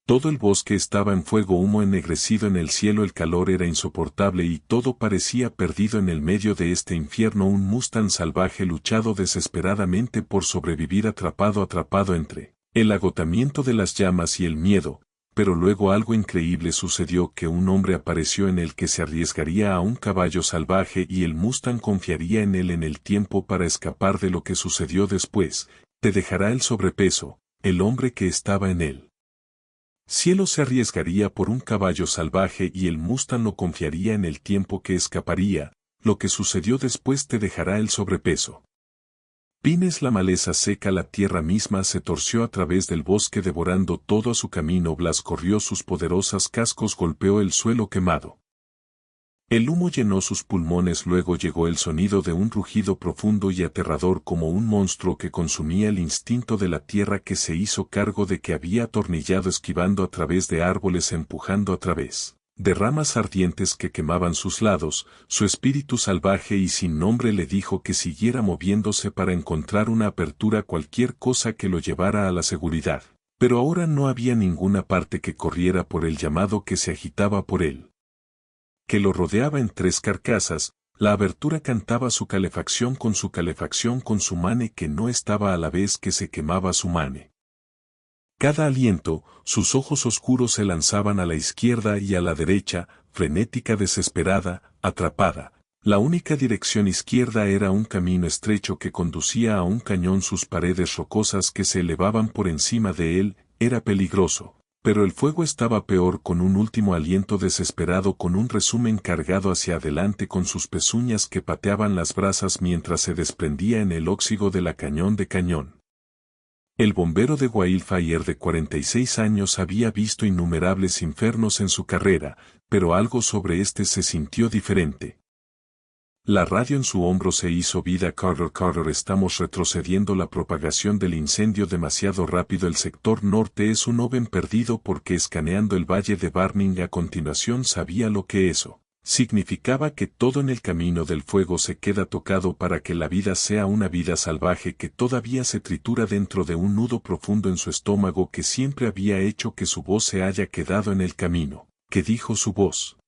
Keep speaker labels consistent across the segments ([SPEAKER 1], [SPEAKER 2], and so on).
[SPEAKER 1] Todo el bosque estaba en fuego, humo ennegrecido en el cielo, el calor era insoportable y todo parecía perdido en el medio de este infierno. Un Mustang salvaje luchado desesperadamente por sobrevivir, atrapado entre el agotamiento de las llamas y el miedo, pero luego algo increíble sucedió, que un hombre apareció en el que se arriesgaría a un caballo salvaje y el Mustang confiaría en él en el tiempo para escapar de lo que sucedió después. Te dejará el sobrepeso, el hombre que estaba en él. Cielo se arriesgaría por un caballo salvaje y el Mustang no confiaría en el tiempo que escaparía. Lo que sucedió después te dejará el sobrepeso. Pines, la maleza seca, la tierra misma se torció a través del bosque devorando todo a su camino. Blas corrió sus poderosas cascos, golpeó el suelo quemado. El humo llenó sus pulmones, luego llegó el sonido de un rugido profundo y aterrador como un monstruo que consumía el instinto de la tierra, que se hizo cargo de que había atornillado, esquivando a través de árboles, empujando a través de ramas ardientes que quemaban sus lados. Su espíritu salvaje y sin nombre le dijo que siguiera moviéndose para encontrar una apertura, cualquier cosa que lo llevara a la seguridad. Pero ahora no había ninguna parte que corriera por el llamado que se agitaba por él, que lo rodeaba en tres carcasas. La abertura cantaba su calefacción, con su mane que no estaba a la vez que se quemaba su mane. Cada aliento, sus ojos oscuros se lanzaban a la izquierda y a la derecha, frenética, desesperada, atrapada. La única dirección izquierda era un camino estrecho que conducía a un cañón, sus paredes rocosas que se elevaban por encima de él, era peligroso. Pero el fuego estaba peor. Con un último aliento desesperado, con un resumen cargado hacia adelante, con sus pezuñas que pateaban las brasas mientras se desprendía en el óxido de la cañón de cañón. El bombero de Wildfire de 46 años había visto innumerables infernos en su carrera, pero algo sobre este se sintió diferente. La radio en su hombro se hizo vida. Carter, estamos retrocediendo. La propagación del incendio demasiado rápido. El sector norte es un oven perdido, porque escaneando el valle de Barning a continuación sabía lo que eso significaba, que todo en el camino del fuego se queda tocado para que la vida sea una vida salvaje que todavía se tritura dentro de un nudo profundo en su estómago que siempre había hecho que su voz se haya quedado en el camino. ¿Qué dijo su voz?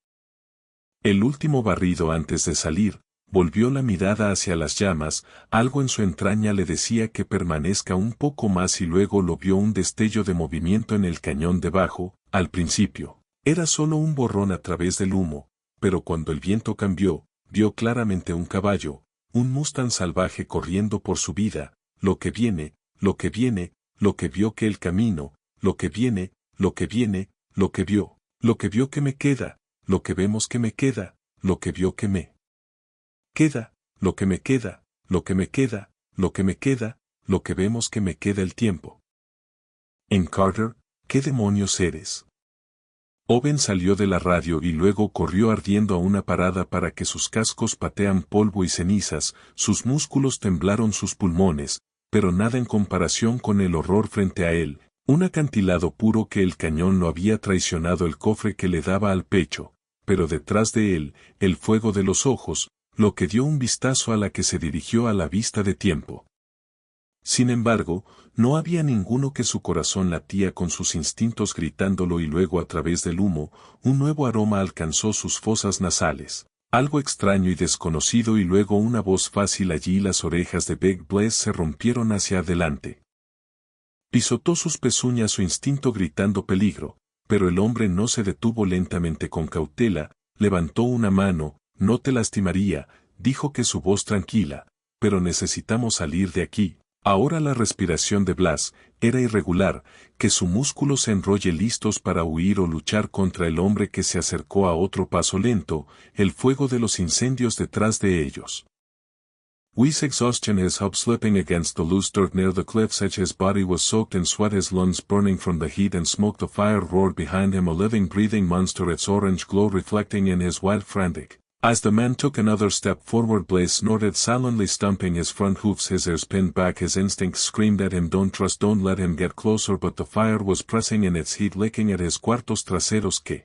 [SPEAKER 1] El último barrido antes de salir. Volvió la mirada hacia las llamas, algo en su entraña le decía que permanezca un poco más y luego lo vio un destello de movimiento en el cañón debajo. Al principio, era solo un borrón a través del humo, pero cuando el viento cambió, vio claramente un caballo, un Mustang salvaje corriendo por su vida. Lo que viene, lo que viene, lo que vio que el camino, lo que viene, lo que viene, lo que vio que me queda, lo que vemos que me queda, lo que vio que me queda, lo que me queda, lo que me queda, lo que me queda, lo que vemos que me queda, el tiempo. En Carter, ¿qué demonios eres? Owen salió de la radio y luego corrió ardiendo a una parada para que sus cascos patean polvo y cenizas, sus músculos temblaron, sus pulmones, pero nada en comparación con el horror frente a él, un acantilado puro que el cañón lo había traicionado, el cofre que le daba al pecho, pero detrás de él, el fuego de los ojos, lo que dio un vistazo a la que se dirigió a la vista de tiempo. Sin embargo, no había ninguno, que su corazón latía con sus instintos gritándolo, y luego a través del humo, un nuevo aroma alcanzó sus fosas nasales, algo extraño y desconocido, y luego una voz fácil allí. Las orejas de Big Bless se rompieron hacia adelante. Pisotó sus pezuñas, su instinto gritando peligro, pero el hombre no se detuvo. Lentamente, con cautela, levantó una mano. No te lastimaría, dijo que su voz tranquila, pero necesitamos salir de aquí. Ahora la respiración de Blas era irregular, que su músculo se enrolle listos para huir o luchar contra el hombre que se acercó a otro paso lento, el fuego de los incendios detrás de ellos. With exhaustion, his hub slipping against the loose dirt near the cliff's edge, his body was soaked in sweat, his lungs burning from the heat and smoke. The fire roared behind him, a living, breathing monster, its orange glow reflecting in his wild frantic. As the man took another step forward, Blaze snorted silently, stomping his front hoofs, his ears pinned back. His instincts screamed at him, don't let him get closer, but the fire was pressing in its heat, licking at his cuartos traseros que...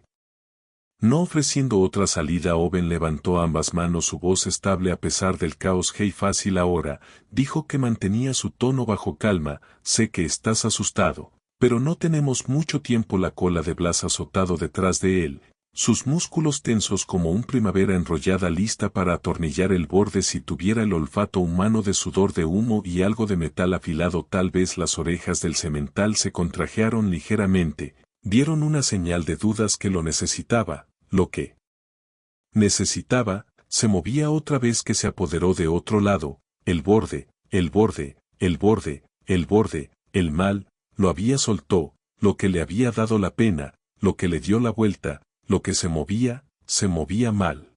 [SPEAKER 1] No ofreciendo otra salida, Owen levantó ambas manos, su voz estable a pesar del caos. Hey, fácil ahora, dijo, que mantenía su tono bajo calma, sé que estás asustado, Pero no tenemos mucho tiempo. La cola de Blas azotado detrás de él, sus músculos tensos como un primavera enrollada lista para atornillar el borde si tuviera el olfato humano de sudor de humo y algo de metal afilado. Tal vez las orejas del semental se contrajearon ligeramente, dieron una señal de dudas que lo necesitaba, lo que necesitaba, se movía otra vez que se apoderó de otro lado, el borde, el borde, el borde, el borde, el mal, lo había soltó, lo que le había dado la pena, lo que le dio la vuelta, lo que se movía mal.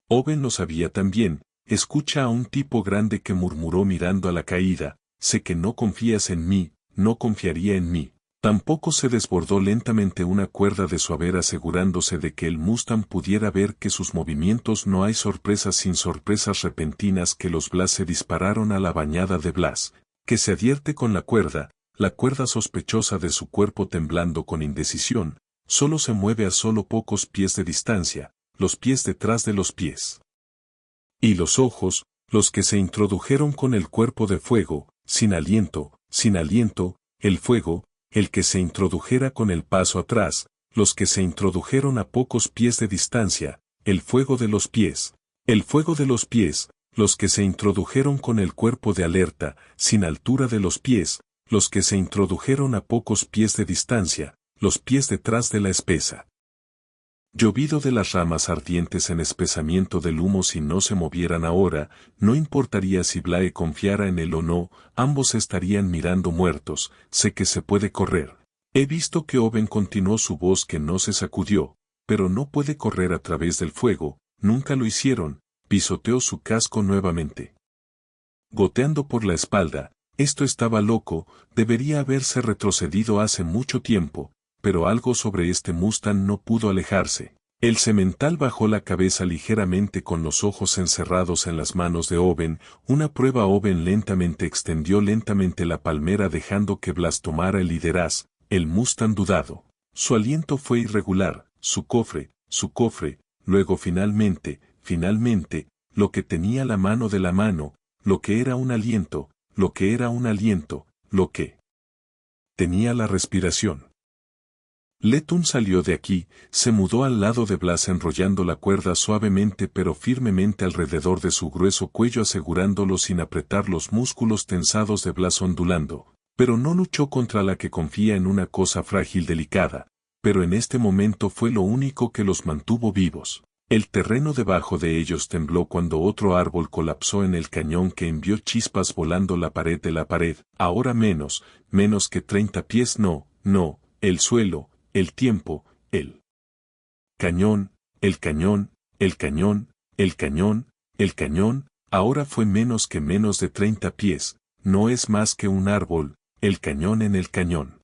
[SPEAKER 1] Owen lo sabía también, escucha a un tipo grande que murmuró mirando a la caída, sé que no confías en mí, no confiaría en mí. Tampoco se desbordó lentamente una cuerda de su haber asegurándose de que el Mustang pudiera ver que sus movimientos no hay sorpresas sin sorpresas repentinas que los Blas se dispararon a la bañada de Blas, que se advierte con la cuerda sospechosa de su cuerpo temblando con indecisión, solo se mueve a solo pocos pies de distancia, los pies detrás de los pies. Y los ojos, los que se introdujeron con el cuerpo de fuego, sin aliento, el fuego, el que se introdujera con el paso atrás, los que se introdujeron a pocos pies de distancia, el fuego de los pies, los que se introdujeron con el cuerpo de alerta, sin altura de los pies, los que se introdujeron a pocos pies de distancia, los pies detrás de la espesa. Llovido de las ramas ardientes en espesamiento del humo. Si no se movieran ahora, no importaría si Blae confiara en él o no, ambos estarían mirando muertos. Sé que se puede correr. He visto que Owen continuó su voz que no se sacudió, pero no puede correr a través del fuego, nunca lo hicieron, pisoteó su casco nuevamente. Goteando por la espalda, esto estaba loco, debería haberse retrocedido hace mucho tiempo, pero algo sobre este Mustang no pudo alejarse. El semental bajó la cabeza ligeramente con los ojos encerrados en las manos de Owen, una prueba. Owen lentamente extendió la palmera dejando que Blas tomara el liderazgo. El Mustang dudado. Su aliento fue irregular, su cofre, luego finalmente, lo que tenía la mano de la mano, lo que era un aliento, lo que tenía la respiración. Letun salió de aquí, se mudó al lado de Blas enrollando la cuerda suavemente pero firmemente alrededor de su grueso cuello asegurándolo sin apretar los músculos tensados de Blas ondulando, pero no luchó contra la que confía en una cosa frágil delicada, pero en este momento fue lo único que los mantuvo vivos. El terreno debajo de ellos tembló cuando otro árbol colapsó en el cañón que envió chispas volando la pared de la pared, ahora menos que 30 pies el suelo, el tiempo, el cañón, ahora fue menos de 30 pies, no es más que un árbol, el cañón en el cañón.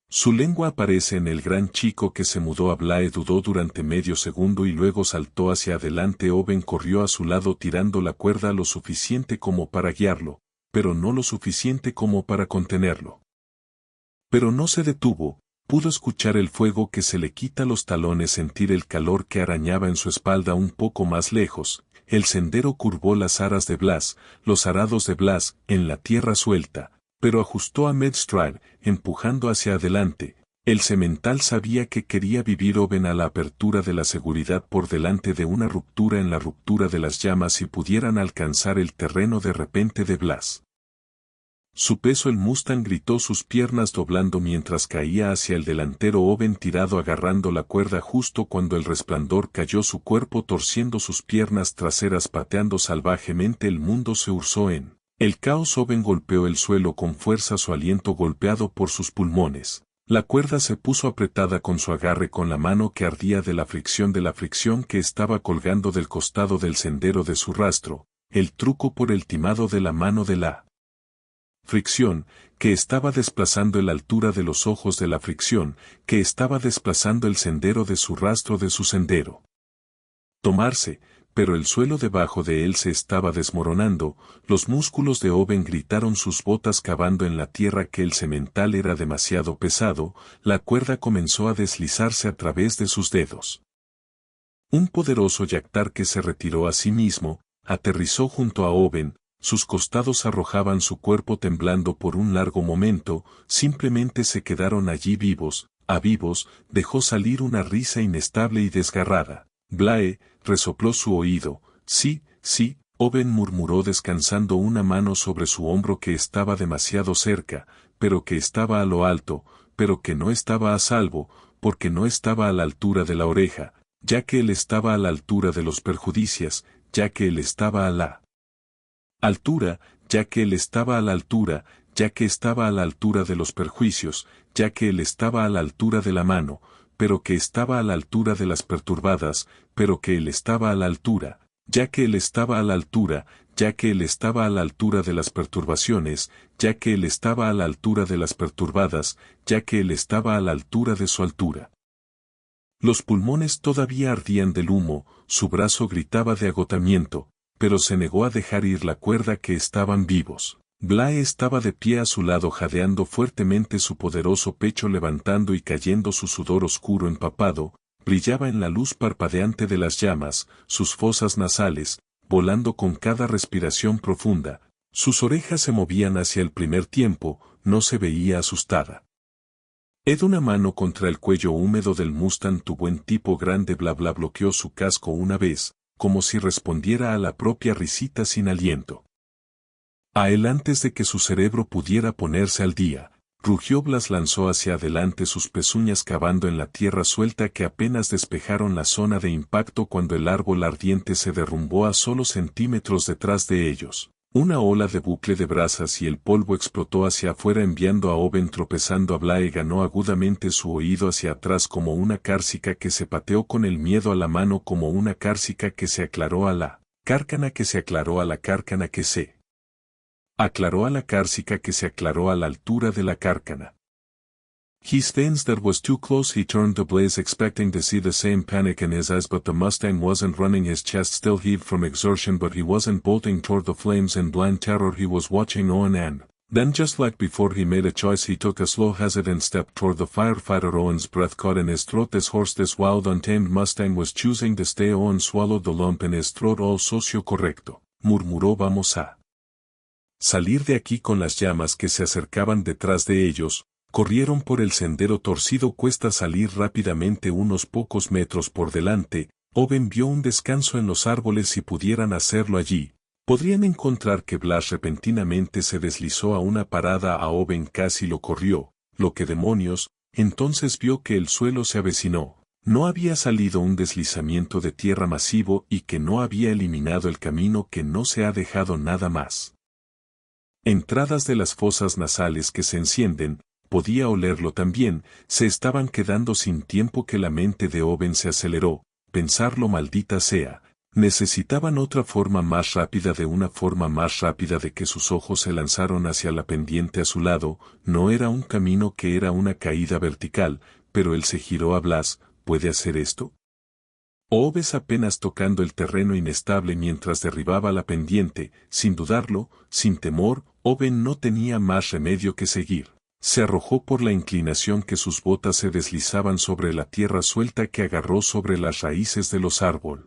[SPEAKER 1] Su lengua aparece en el gran chico que se mudó a Blae. Dudó durante medio segundo y luego saltó hacia adelante. Owen corrió a su lado tirando la cuerda lo suficiente como para guiarlo, pero no lo suficiente como para contenerlo. Pero no se detuvo. Pudo escuchar el fuego que se le quita los talones, sentir el calor que arañaba en su espalda un poco más lejos. El sendero curvó las aras de Blas, los arados de Blas, en la tierra suelta, pero ajustó a Medstride, empujando hacia adelante. El semental sabía que quería vivir. Owen a la apertura de la seguridad por delante de una ruptura en la ruptura de las llamas y pudieran alcanzar el terreno de repente de Blas. Su peso. El Mustang gritó, sus piernas doblando mientras caía hacia el delantero. Owen tirado agarrando la cuerda justo cuando el resplandor cayó, su cuerpo torciendo, sus piernas traseras pateando salvajemente. El mundo se urzó en el caos. Owen golpeó el suelo con fuerza, su aliento golpeado por sus pulmones. La cuerda se puso apretada con su agarre, con la mano que ardía de la fricción que estaba colgando del costado del sendero de su rastro, el truco por el timado de la mano de la fricción, que estaba desplazando la altura de los ojos de la fricción, que estaba desplazando el sendero de su rastro de su sendero. Tomarse, pero el suelo debajo de él se estaba desmoronando. Los músculos de Owen gritaron, sus botas cavando en la tierra, que el semental era demasiado pesado. La cuerda comenzó a deslizarse a través de sus dedos. Un poderoso yactar que se retiró a sí mismo, aterrizó junto a Owen, sus costados arrojaban su cuerpo temblando por un largo momento, simplemente se quedaron allí vivos, dejó salir una risa inestable y desgarrada. Blae, resopló su oído, sí, sí, Owen murmuró descansando una mano sobre su hombro que estaba demasiado cerca, pero que estaba a lo alto, pero que no estaba a salvo, porque no estaba a la altura de la oreja, ya que él estaba a la altura de los perjudicias, ya que él estaba a la altura, ya que él estaba a la altura, ya que estaba a la altura de los perjuicios, ya que él estaba a la altura de la mano, pero que estaba a la altura de las perturbadas, pero que él estaba a la altura, ya que él estaba a la altura, ya que él estaba a la altura de las perturbaciones, ya que él estaba a la altura de las perturbadas, ya que él estaba a la altura de su altura. Los pulmones todavía ardían del humo, su brazo gritaba de agotamiento, pero se negó a dejar ir la cuerda que estaban vivos. Blae estaba de pie a su lado jadeando fuertemente su poderoso pecho levantando y cayendo su sudor oscuro empapado, brillaba en la luz parpadeante de las llamas, sus fosas nasales, volando con cada respiración profunda, sus orejas se movían hacia el primer tiempo, no se veía asustada. Una mano contra el cuello húmedo del Mustang tu buen tipo grande bla bla bloqueó su casco una vez, como si respondiera a la propia risita sin aliento. A él antes de que su cerebro pudiera ponerse al día, rugió Blas lanzó hacia adelante sus pezuñas cavando en la tierra suelta que apenas despejaron la zona de impacto cuando el árbol ardiente se derrumbó a solo centímetros detrás de ellos. Una ola de bucle de brasas y el polvo explotó hacia afuera enviando a Owen tropezando a Blae ganó agudamente su oído hacia atrás como una cárcica que se pateó con el miedo a la mano como una cárcica que se aclaró a la cárcana que se aclaró a la cárcana que se aclaró a la cárcica que se aclaró a la altura de la cárcana. His things that was too close he turned to Blaze expecting to see the same panic in his eyes but the Mustang wasn't running his chest still heaved from exertion but he wasn't bolting toward the flames in blind terror he was watching Owen and then just like before he made a choice he took a slow hesitant step toward the firefighter Owen's breath caught in his throat this horse this wild untamed Mustang was choosing to stay Owen swallowed the lump in his throat all socio correcto, murmuró vamos a salir de aquí con las llamas que se acercaban detrás de ellos. Corrieron por el sendero torcido cuesta salir rápidamente unos pocos metros por delante, Owen vio un descanso en los árboles si pudieran hacerlo allí. Podrían encontrar que Blas repentinamente se deslizó a una parada a Owen casi lo corrió, lo que demonios, entonces vio que el suelo se avecinó. No había salido un deslizamiento de tierra masivo y que no había eliminado el camino que no se ha dejado nada más. Entradas de las fosas nasales que se encienden, podía olerlo también, se estaban quedando sin tiempo que la mente de Owen se aceleró, pensarlo maldita sea, necesitaban otra forma más rápida de una forma más rápida de que sus ojos se lanzaron hacia la pendiente a su lado, no era un camino que era una caída vertical, pero él se giró a Blas, ¿puede hacer esto? Owen apenas tocando el terreno inestable mientras derribaba la pendiente, sin dudarlo, sin temor, Owen no tenía más remedio que seguir. Se arrojó por la inclinación que sus botas se deslizaban sobre la tierra suelta que agarró sobre las raíces de los árboles.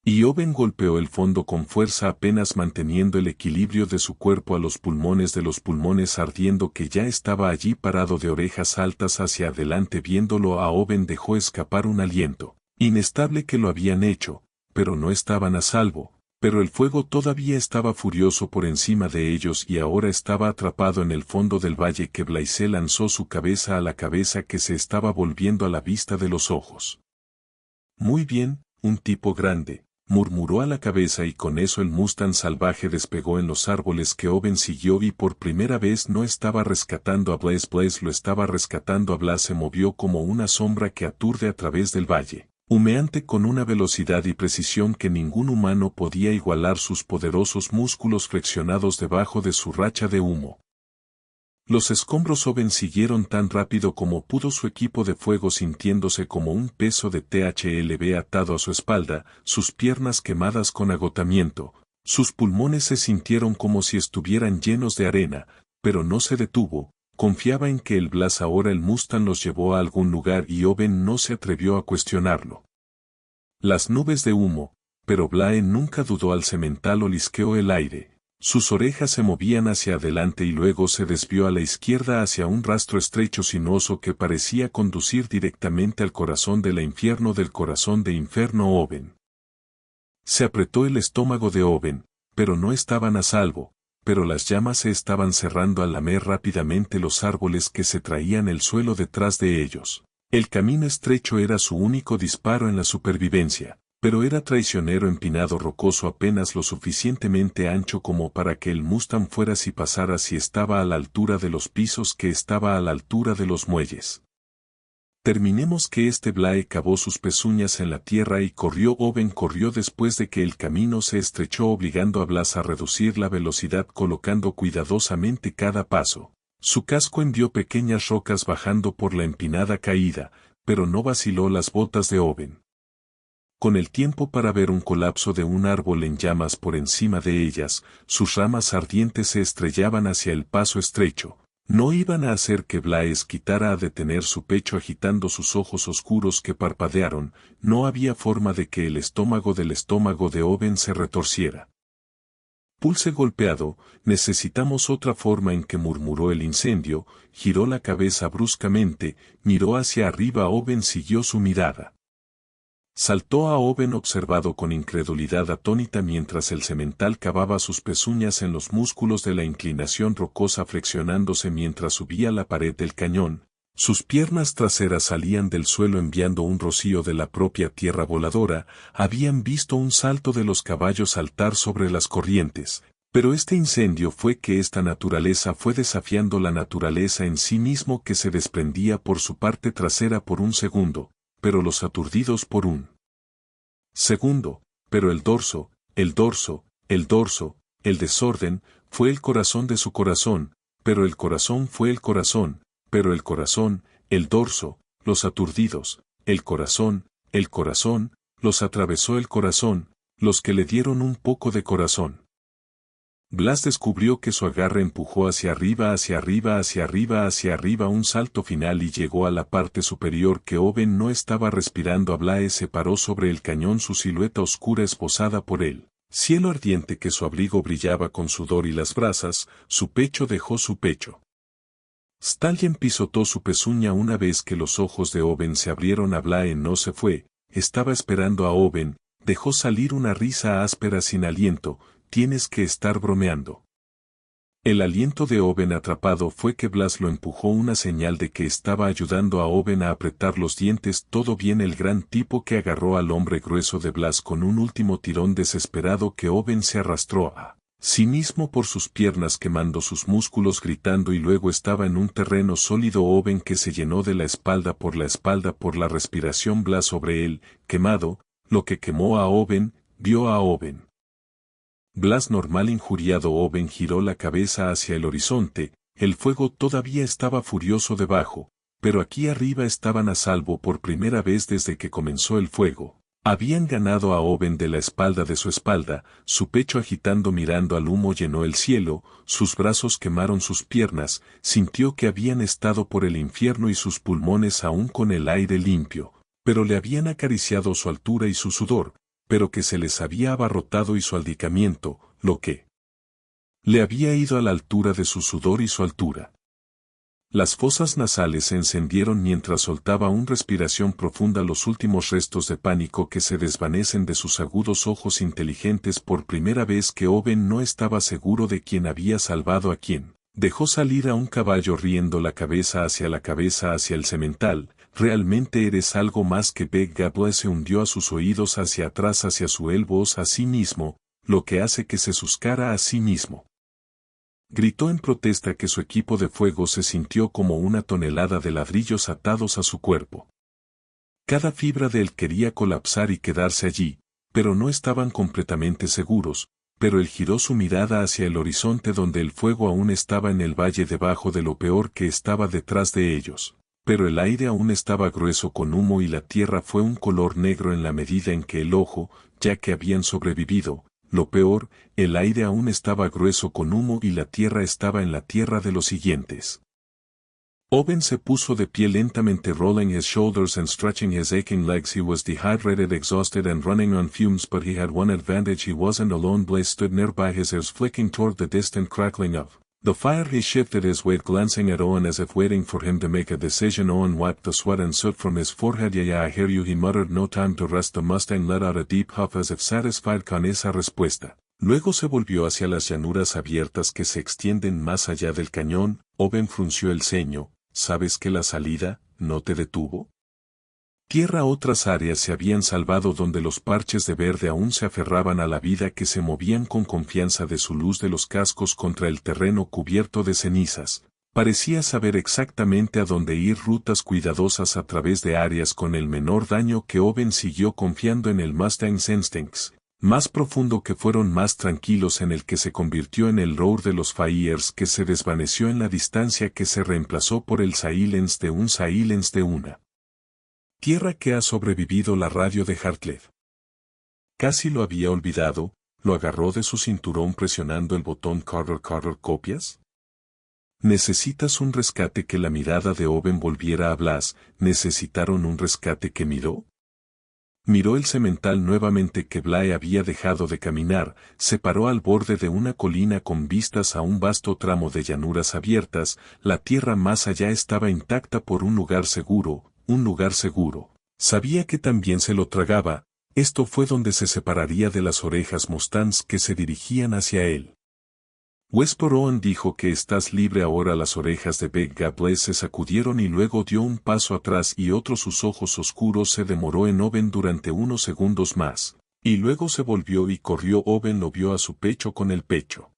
[SPEAKER 1] Y Owen golpeó el fondo con fuerza apenas manteniendo el equilibrio de su cuerpo a los pulmones de los pulmones ardiendo que ya estaba allí parado de orejas altas hacia adelante viéndolo a Owen dejó escapar un aliento, inestable que lo habían hecho, pero no estaban a salvo. Pero el fuego todavía estaba furioso por encima de ellos y ahora estaba atrapado en el fondo del valle que Blaise lanzó su cabeza a la cabeza que se estaba volviendo a la vista de los ojos. Muy bien, un tipo grande, murmuró a la cabeza y con eso el Mustang salvaje despegó en los árboles que Owen siguió y por primera vez no estaba rescatando a Blaze lo estaba rescatando a Blas se movió como una sombra que aturde a través del valle. Humeante con una velocidad y precisión que ningún humano podía igualar sus poderosos músculos flexionados debajo de su racha de humo. Los escombros Owen siguieron tan rápido como pudo su equipo de fuego sintiéndose como un peso de THLB atado a su espalda, sus piernas quemadas con agotamiento, sus pulmones se sintieron como si estuvieran llenos de arena, pero no se detuvo. Confiaba en que el Blas ahora el Mustang los llevó a algún lugar y Owen no se atrevió a cuestionarlo. Las nubes de humo, pero Blaine nunca dudó al cemental olisqueó el aire, Sus orejas se movían hacia adelante y luego se desvió a la izquierda hacia un rastro estrecho sinuoso que parecía conducir directamente al corazón del infierno del corazón de Inferno Oben. Se apretó el estómago de Oben, pero no estaban a salvo, pero las llamas se estaban cerrando al lamer rápidamente los árboles que se traían el suelo detrás de ellos. El camino estrecho era su único disparo en la supervivencia, pero era traicionero empinado rocoso apenas lo suficientemente ancho como para que el Mustang fuera si pasara si estaba a la altura de los pisos que estaba a la altura de los muelles. Terminemos que Blae cavó sus pezuñas en la tierra y corrió. Oben corrió después de que el camino se estrechó obligando a Blas a reducir la velocidad colocando cuidadosamente cada paso. Su casco envió pequeñas rocas bajando por la empinada caída, pero no vaciló las botas de Oben. Con el tiempo para ver un colapso de un árbol en llamas por encima de ellas, sus ramas ardientes se estrellaban hacia el paso estrecho. No iban a hacer que Blaes quitara a detener su pecho agitando sus ojos oscuros que parpadearon, no había forma de que el estómago del estómago de Oben se retorciera. Pulse golpeado, necesitamos otra forma en que murmuró el incendio, giró la cabeza bruscamente, miró hacia arriba. Oben siguió su mirada. Saltó a Oben observado con incredulidad atónita mientras el semental cavaba sus pezuñas en los músculos de la inclinación rocosa flexionándose mientras subía la pared del cañón. Sus piernas traseras salían del suelo enviando un rocío de la propia tierra voladora, habían visto un salto de los caballos saltar sobre las corrientes, pero este incendio fue que esta naturaleza fue desafiando la naturaleza en sí mismo que se desprendía por su parte trasera por un segundo, pero los aturdidos por un segundo, pero el dorso, el desorden, fue el corazón de su corazón, pero el corazón fue el corazón, pero el corazón, el dorso, los aturdidos, el corazón, los atravesó el corazón, los que le dieron un poco de corazón. Blas descubrió que su agarre empujó hacia arriba un salto final y llegó a la parte superior que Oben no estaba respirando. Blae se paró sobre el cañón su silueta oscura esbozada por él. Cielo ardiente que su abrigo brillaba con sudor y las brasas, su pecho dejó su pecho. Stallion pisotó su pezuña una vez que los ojos de Oben se abrieron. Blae no se fue, estaba esperando a Oben, dejó salir una risa áspera sin aliento. Tienes que estar bromeando. El aliento de Oben atrapado fue que Blas lo empujó, una señal de que estaba ayudando a Oben a apretar los dientes. Todo bien, el gran tipo que agarró al hombre grueso de Blas con un último tirón desesperado que Oben se arrastró a sí mismo por sus piernas quemando sus músculos gritando y luego estaba en un terreno sólido. Oben que se llenó de la espalda por la respiración. Blas sobre él, quemado, lo que quemó a Oben, vio a Oben. Blas normal injuriado. Oben giró la cabeza hacia el horizonte, el fuego todavía estaba furioso debajo, pero aquí arriba estaban a salvo por primera vez desde que comenzó el fuego. Habían ganado a Oben de la espalda de su espalda, su pecho agitando mirando al humo llenó el cielo, sus brazos quemaron sus piernas, sintió que habían estado por el infierno y sus pulmones aún con el aire limpio, pero le habían acariciado su altura y su sudor, pero que se les había abarrotado y su aldicamiento, lo que le había ido a la altura de su sudor y su altura. Las fosas nasales se encendieron mientras soltaba una respiración profunda, los últimos restos de pánico que se desvanecen de sus agudos ojos inteligentes. Por primera vez que Oben no estaba seguro de quién había salvado a quién. Dejó salir a un caballo riendo la cabeza hacia el semental. Realmente eres algo más que Beg. Gabua se hundió a sus oídos hacia atrás hacia su voz a sí mismo, lo que hace que se suscara a sí mismo. Gritó en protesta que su equipo de fuego se sintió como una tonelada de ladrillos atados a su cuerpo. Cada fibra de él quería colapsar y quedarse allí, pero no estaban completamente seguros, pero él giró su mirada hacia el horizonte donde el fuego aún estaba en el valle debajo de lo peor que estaba detrás de ellos. Pero el aire aún estaba grueso con humo y la tierra fue un color negro en la medida en que el ojo, ya que habían sobrevivido. Lo peor, el aire aún estaba grueso con humo y la tierra estaba en la tierra de los siguientes. Owen se puso de pie lentamente, rolling his shoulders and stretching his aching legs. He was dehydrated, exhausted and running on fumes, but he had one advantage: he wasn't alone. Blaze stood nearby, his ears flicking toward the distant crackling of the fire. He shifted his weight, glancing at Owen as if waiting for him to make a decision. Owen wiped the sweat and soot from his forehead. Yeah, I hear you, he muttered. No time to rest. The Mustang let out a deep huff as if satisfied con esa respuesta. Luego se volvió hacia las llanuras abiertas que se extienden más allá del cañón. Owen frunció el ceño. ¿Sabes que la salida no te detuvo? Tierra. Otras áreas se habían salvado donde los parches de verde aún se aferraban a la vida, que se movían con confianza de su luz de los cascos contra el terreno cubierto de cenizas. Parecía saber exactamente a dónde ir, rutas cuidadosas a través de áreas con el menor daño. Que Owen siguió confiando en el Mustang's instincts. Más profundo que fueron más tranquilos, en el que se convirtió en el roar de los Fires, que se desvaneció en la distancia, que se reemplazó por el silence de un silence de una tierra que ha sobrevivido. La radio de Hartley. Casi lo había olvidado. Lo agarró de su cinturón presionando el botón. Carter, ¿copias? ¿Necesitas un rescate? Que la mirada de Owen volviera a Blas. ¿Necesitaron un rescate? Que miró el cemental nuevamente. Que Blae había dejado de caminar, se paró al borde de una colina con vistas a un vasto tramo de llanuras abiertas. La tierra más allá estaba intacta. Por un lugar seguro, un lugar seguro. Sabía que también se lo tragaba. Esto fue donde se separaría de las orejas Mustangs que se dirigían hacia él. Wesper. Owen dijo que estás libre ahora. Las orejas de Big Gable se sacudieron y luego dio un paso atrás y otro. Sus ojos oscuros se demoró en Owen durante unos segundos más, y luego se volvió y corrió. Owen lo vio a su pecho, con el pecho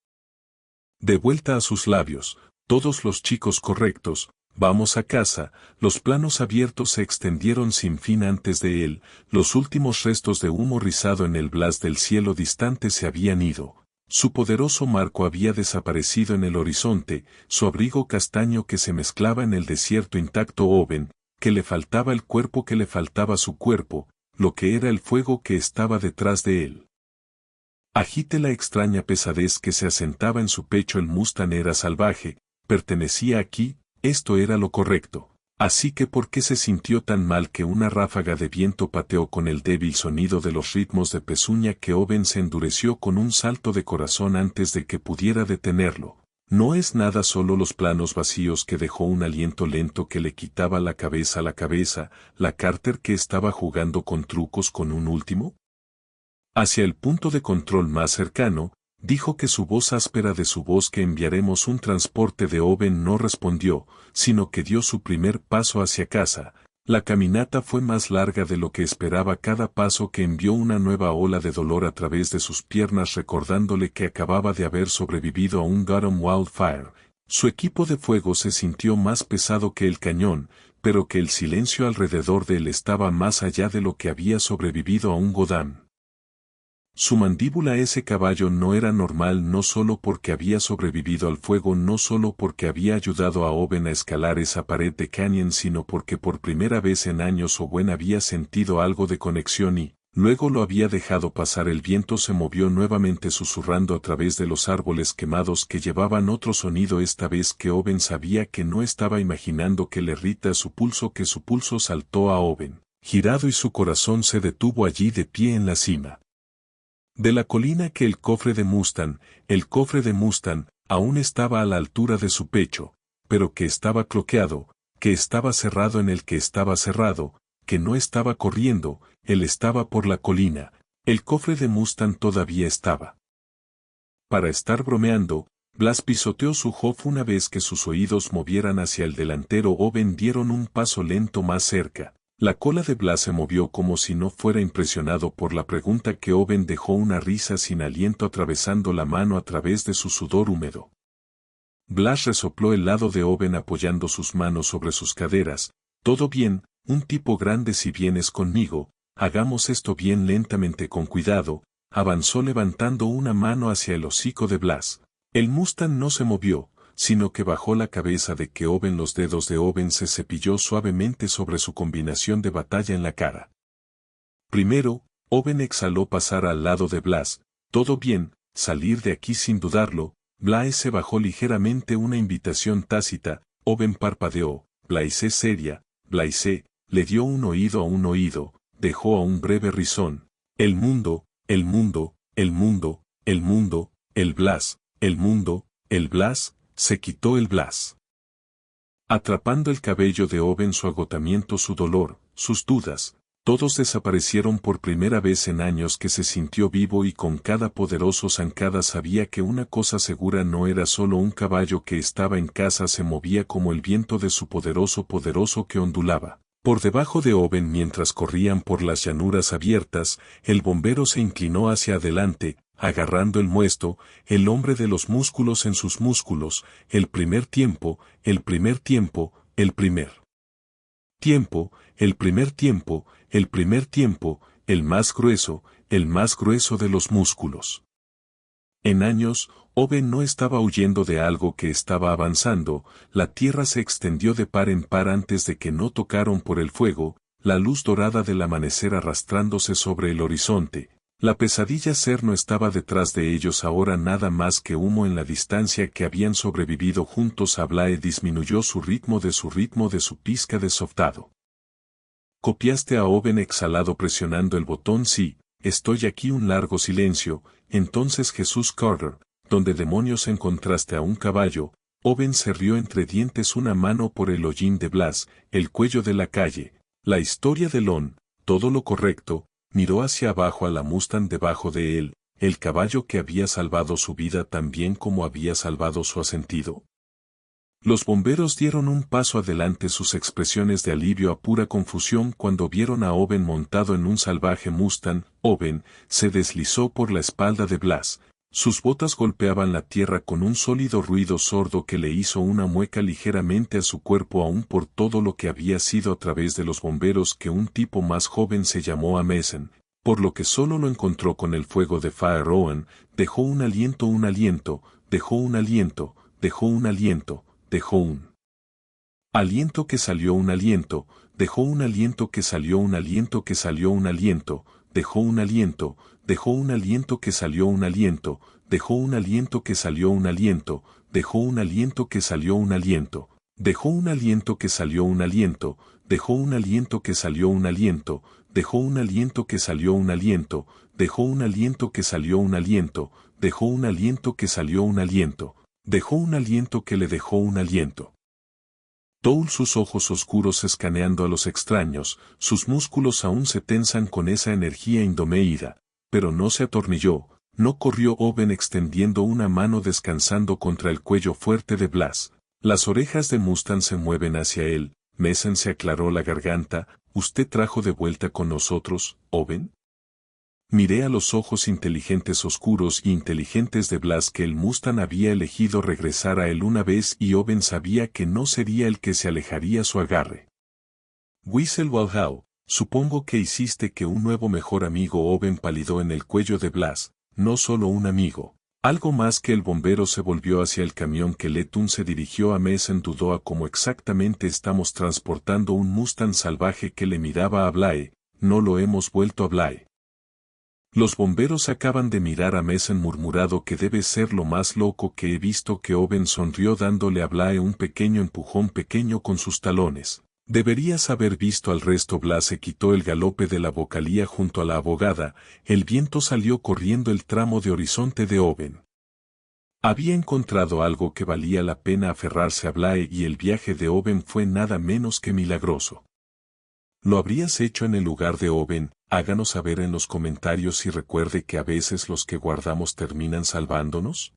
[SPEAKER 1] de vuelta a sus labios. Todos los chicos correctos. Vamos a casa. Los planos abiertos se extendieron sin fin antes de él. Los últimos restos de humo rizado en el blas del cielo distante se habían ido. Su poderoso marco había desaparecido en el horizonte, su abrigo castaño que se mezclaba en el desierto intacto. Owen, que le faltaba el cuerpo, que le faltaba su cuerpo, lo que era el fuego que estaba detrás de él. Agite la extraña pesadez que se asentaba en su pecho. El Mustang era salvaje, pertenecía aquí, esto era lo correcto. Así que ¿por qué se sintió tan mal? Que una ráfaga de viento pateó con el débil sonido de los ritmos de pezuña. Que Owen se endureció con un salto de corazón antes de que pudiera detenerlo. No es nada, solo los planos vacíos. Que dejó un aliento lento que le quitaba la cabeza. La Carter que estaba jugando con trucos con un último. Hacia el punto de control más cercano, dijo que su voz áspera de su voz. Que enviaremos un transporte. De Owen no respondió, sino que dio su primer paso hacia casa. La caminata fue más larga de lo que esperaba. Cada paso que envió una nueva ola de dolor a través de sus piernas, recordándole que acababa de haber sobrevivido a un Gotham Wildfire. Su equipo de fuego se sintió más pesado que el cañón, pero que el silencio alrededor de él estaba más allá de lo que había sobrevivido a un Gotham. Su mandíbula, ese caballo, no era normal, no solo porque había sobrevivido al fuego, no solo porque había ayudado a Owen a escalar esa pared de Canyon, sino porque por primera vez en años Owen había sentido algo de conexión y, luego lo había dejado pasar. El viento se movió nuevamente susurrando a través de los árboles quemados que llevaban otro sonido, esta vez que Owen sabía que no estaba imaginando, que le irrita su pulso, que su pulso saltó a Owen, girado, y su corazón se detuvo allí de pie en la cima de la colina. Que el cofre de Mustang, aún estaba a la altura de su pecho, pero que estaba cloqueado, que estaba cerrado, en el que estaba cerrado, que no estaba corriendo, él estaba por la colina, el cofre de Mustang todavía estaba. Para estar bromeando, Blas pisoteó su hof una vez que sus oídos movieran hacia el delantero. Owen dieron un paso lento más cerca. La cola de Blas se movió como si no fuera impresionado por la pregunta. Que Owen dejó una risa sin aliento atravesando la mano a través de su sudor húmedo. Blas resopló el lado de Owen apoyando sus manos sobre sus caderas. Todo bien, un tipo grande, si vienes conmigo, hagamos esto bien lentamente, con cuidado, avanzó levantando una mano hacia el hocico de Blas. El Mustang no se movió, sino que bajó la cabeza de que Owen. Los dedos de Owen se cepilló suavemente sobre su combinación de batalla en la cara. Primero, Owen exhaló pasar al lado de Blas. Todo bien, salir de aquí sin dudarlo. Blas se bajó ligeramente, una invitación tácita, Owen parpadeó, Blaise seria, Blaise, le dio un oído a un oído, dejó a un breve rizón. El mundo, el mundo, el mundo, el mundo, el Blas, el mundo, el Blas, se quitó el Blas. Atrapando el cabello de Owen su agotamiento, su dolor, sus dudas, todos desaparecieron por primera vez en años que se sintió vivo y con cada poderoso zancada sabía que una cosa segura no era solo un caballo que estaba en casa, se movía como el viento de su poderoso que ondulaba. Por debajo de Owen mientras corrían por las llanuras abiertas, el bombero se inclinó hacia adelante, agarrando el muesto, el hombre de los músculos en sus músculos, el primer tiempo, el primer tiempo, el primer tiempo, el primer tiempo, el primer tiempo, el más grueso de los músculos. En años, Owen no estaba huyendo de algo que estaba avanzando, la tierra se extendió de par en par antes de que no tocaron por el fuego, la luz dorada del amanecer arrastrándose sobre el horizonte. La pesadilla ser no estaba detrás de ellos ahora nada más que humo en la distancia que habían sobrevivido juntos. Blaise disminuyó su ritmo de su pizca de softado. Copiaste a Owen exhalado presionando el botón sí, estoy aquí un largo silencio, entonces Jesús Carter, ¿dónde demonios encontraste a un caballo? Owen se rió entre dientes una mano por el hollín de Blas, el cuello de la calle, la historia de Lon, todo lo correcto, miró hacia abajo a la Mustang debajo de él, el caballo que había salvado su vida tan bien como había salvado su asentido. Los bomberos dieron un paso adelante, sus expresiones de alivio a pura confusión cuando vieron a Owen montado en un salvaje Mustang. Owen se deslizó por la espalda de Blas, sus botas golpeaban la tierra con un sólido ruido sordo que le hizo una mueca ligeramente a su cuerpo aún por todo lo que había sido a través de los bomberos que un tipo más joven se llamó a Mason, por lo que solo lo encontró con el fuego de Fire. Owen dejó un aliento, dejó un aliento, dejó un aliento. Dejó un aliento que salió un aliento, dejó un aliento que salió un aliento que salió un aliento, dejó un aliento, dejó un aliento que salió un aliento, dejó un aliento que salió un aliento, dejó un aliento que salió un aliento, dejó un aliento que salió un aliento, dejó un aliento que salió un aliento, dejó un aliento que salió un aliento, dejó un aliento que salió un aliento, dejó un aliento que salió un aliento. Dejó un aliento que le dejó un aliento. Toul, sus ojos oscuros escaneando a los extraños, sus músculos aún se tensan con esa energía indomeída, pero no se atornilló, no corrió. Owen extendiendo una mano descansando contra el cuello fuerte de Blas. Las orejas de Mustang se mueven hacia él, Mason se aclaró la garganta, ¿usted trajo de vuelta con nosotros, Owen? Miré a los ojos inteligentes oscuros y inteligentes de Blas que el Mustang había elegido regresar a él una vez y Owen sabía que no sería el que se alejaría su agarre. Whistle Walhau, supongo que hiciste que un nuevo mejor amigo. Owen palidó en el cuello de Blas, no solo un amigo, algo más que el bombero se volvió hacia el camión que Letun se dirigió a Mason. Dudó a cómo exactamente estamos transportando un Mustang salvaje que le miraba a Blaise, no lo hemos vuelto a Blaise. Los bomberos acaban de mirar a Mason murmurado que debe ser lo más loco que he visto que Owen sonrió dándole a Blaise un pequeño empujón pequeño con sus talones. Deberías haber visto al resto. Blas se quitó el galope de la vocalía junto a la abogada, el viento salió corriendo el tramo de horizonte de Owen. Había encontrado algo que valía la pena aferrarse a Blaise y el viaje de Owen fue nada menos que milagroso. ¿Lo habrías hecho en el lugar de Owen? Háganos saber en los comentarios y recuerde que a veces los que guardamos terminan salvándonos.